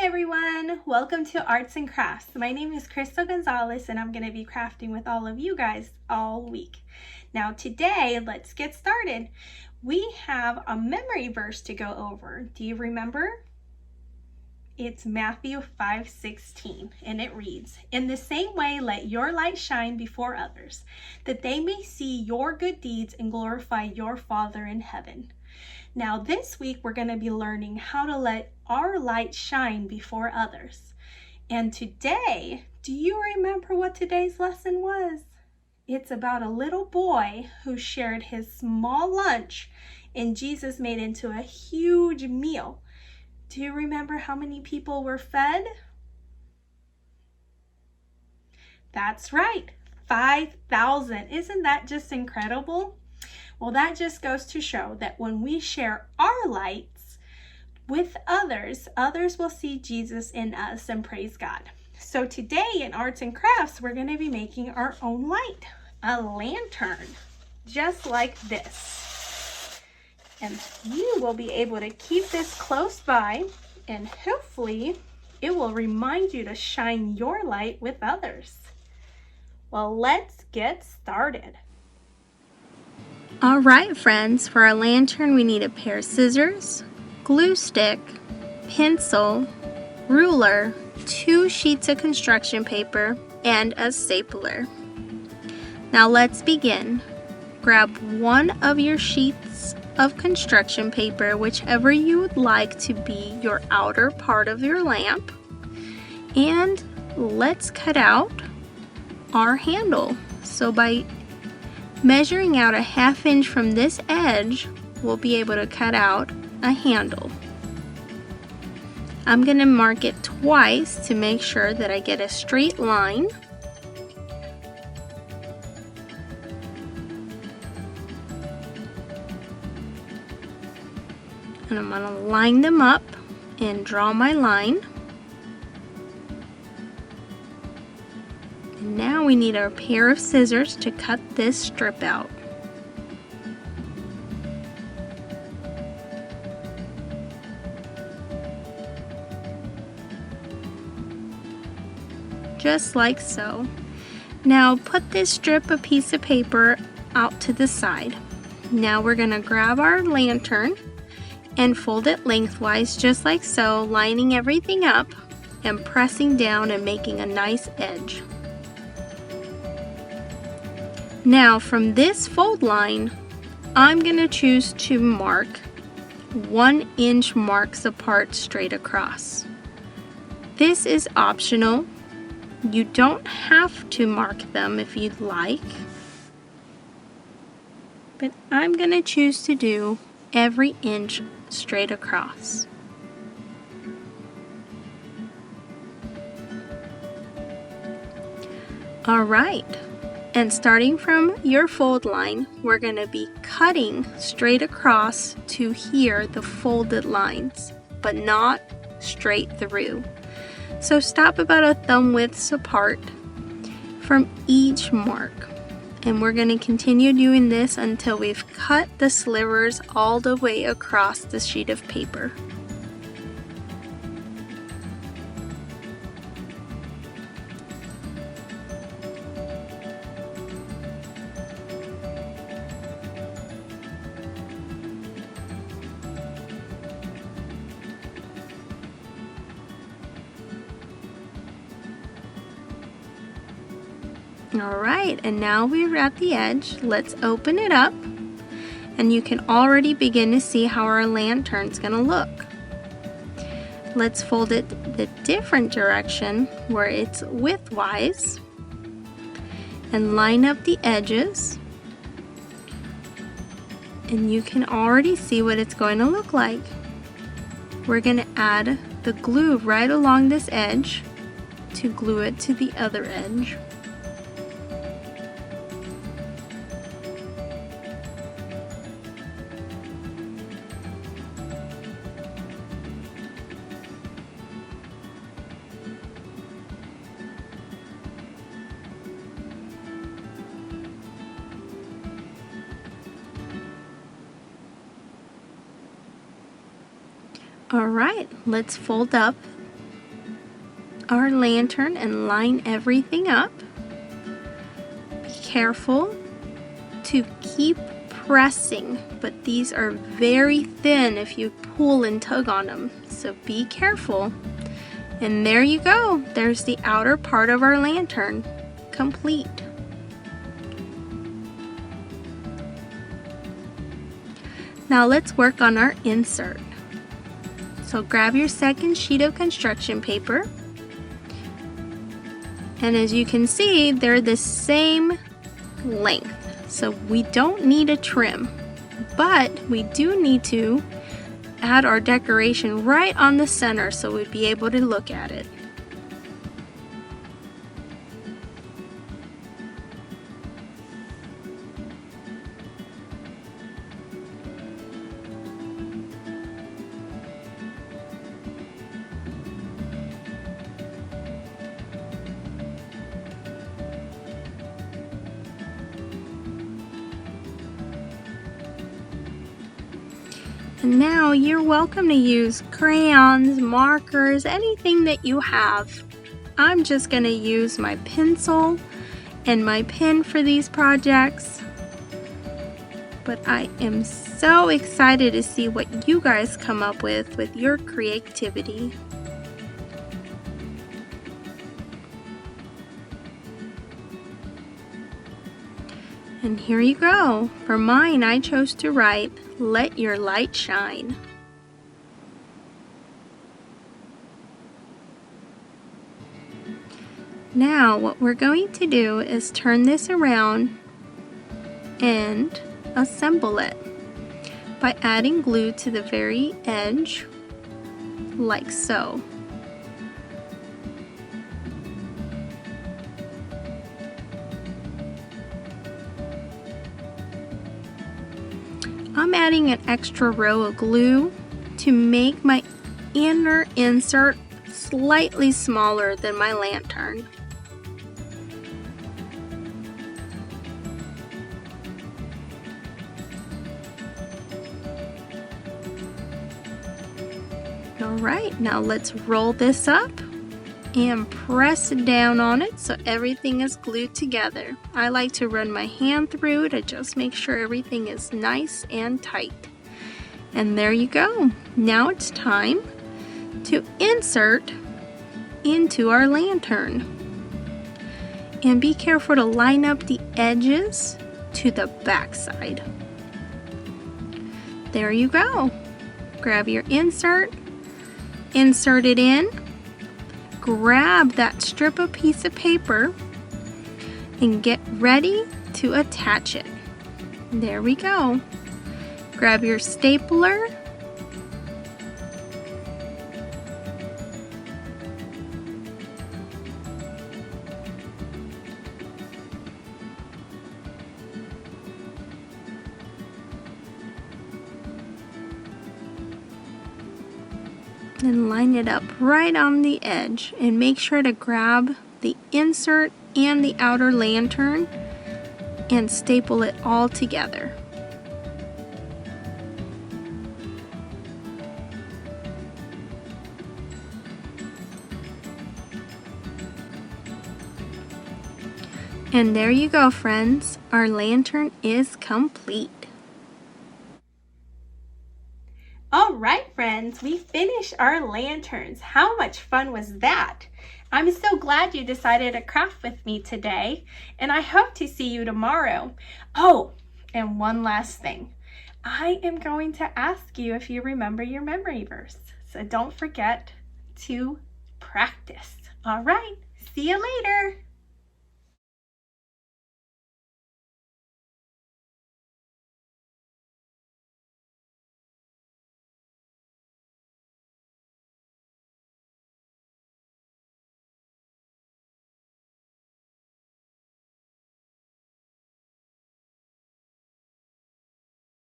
Hi everyone, welcome to Arts and Crafts. My name is Crystal Gonzalez and I'm going to be crafting with all of you guys all week. Now today, let's get started. We have a memory verse to go over. Do you remember? It's Matthew 5:16 and it reads, "In the same way let your light shine before others, that they may see your good deeds and glorify your Father in heaven." Now this week we're going to be learning how to let our light shine before others. And today, do you remember what today's lesson was? It's about a little boy who shared his small lunch and Jesus made into a huge meal. Do you remember how many people were fed? That's right, 5,000. Isn't that just incredible? Well, that just goes to show that when we share our lights with others, others will see Jesus in us and praise God. So today in Arts and Crafts, we're going to be making our own light, a lantern, just like this. And you will be able to keep this close by and hopefully it will remind you to shine your light with others. Well, let's get started. Alright friends, for our lantern we need a pair of scissors, glue stick, pencil, ruler, 2 sheets of construction paper, and a stapler. Now let's begin. Grab one of your sheets of construction paper, whichever you would like to be your outer part of your lamp, and let's cut out our handle. So by measuring out a 1/2 inch from this edge, we'll be able to cut out a handle. I'm going to mark it twice to make sure that I get a straight line. And I'm going to line them up and draw my line. And now we need a pair of scissors to cut this strip out. Just like so. Now put this strip of piece of paper out to the side. Now we're going to grab our lantern and fold it lengthwise just like so, lining everything up and pressing down and making a nice edge. Now from this fold line, I'm going to choose to mark 1 inch marks apart straight across. This is optional. You don't have to mark them if you'd like, but I'm going to choose to do every inch straight across. All right. And starting from your fold line, we're going to be cutting straight across to here, the folded lines, but not straight through. So stop about a thumb width apart from each mark. And we're going to continue doing this until we've cut the slivers all the way across the sheet of paper. Alright, and now we're at the edge. Let's open it up and you can already begin to see how our lantern's going to look. Let's fold it the different direction where it's widthwise and line up the edges, and you can already see what it's going to look like. We're going to add the glue right along this edge to glue it to the other edge. Alright, let's fold up our lantern and line everything up. Be careful to keep pressing, but these are very thin if you pull and tug on them, so be careful. And there you go. There's the outer part of our lantern, complete. Now let's work on our insert. So grab your second sheet of construction paper, and as you can see, they're the same length, so we don't need a trim, but we do need to add our decoration right on the center so we'd be able to look at it. And now you're welcome to use crayons, markers, anything that you have. I'm just going to use my pencil and my pen for these projects. But I am so excited to see what you guys come up with your creativity. And here you go. For mine, I chose to write, "Let your light shine." Now, what we're going to do is turn this around and assemble it by adding glue to the very edge, like so. I'm adding an extra row of glue to make my inner insert slightly smaller than my lantern. Alright, now let's roll this up and press down on it so everything is glued together. I like to run my hand through to just make sure everything is nice and tight. And there you go. Now it's time to insert into our lantern. And be careful to line up the edges to the back side. There you go. Grab your insert it in. Grab that strip of piece of paper and get ready to attach it. There we go. Grab your stapler and line it up right on the edge, and make sure to grab the insert and the outer lantern and staple it all together. And there you go, friends. Our lantern is complete. All right, friends, we finished our lanterns. How much fun was that? I'm so glad you decided to craft with me today, and I hope to see you tomorrow. Oh, and one last thing. I am going to ask you if you remember your memory verse, so don't forget to practice. All right, see you later.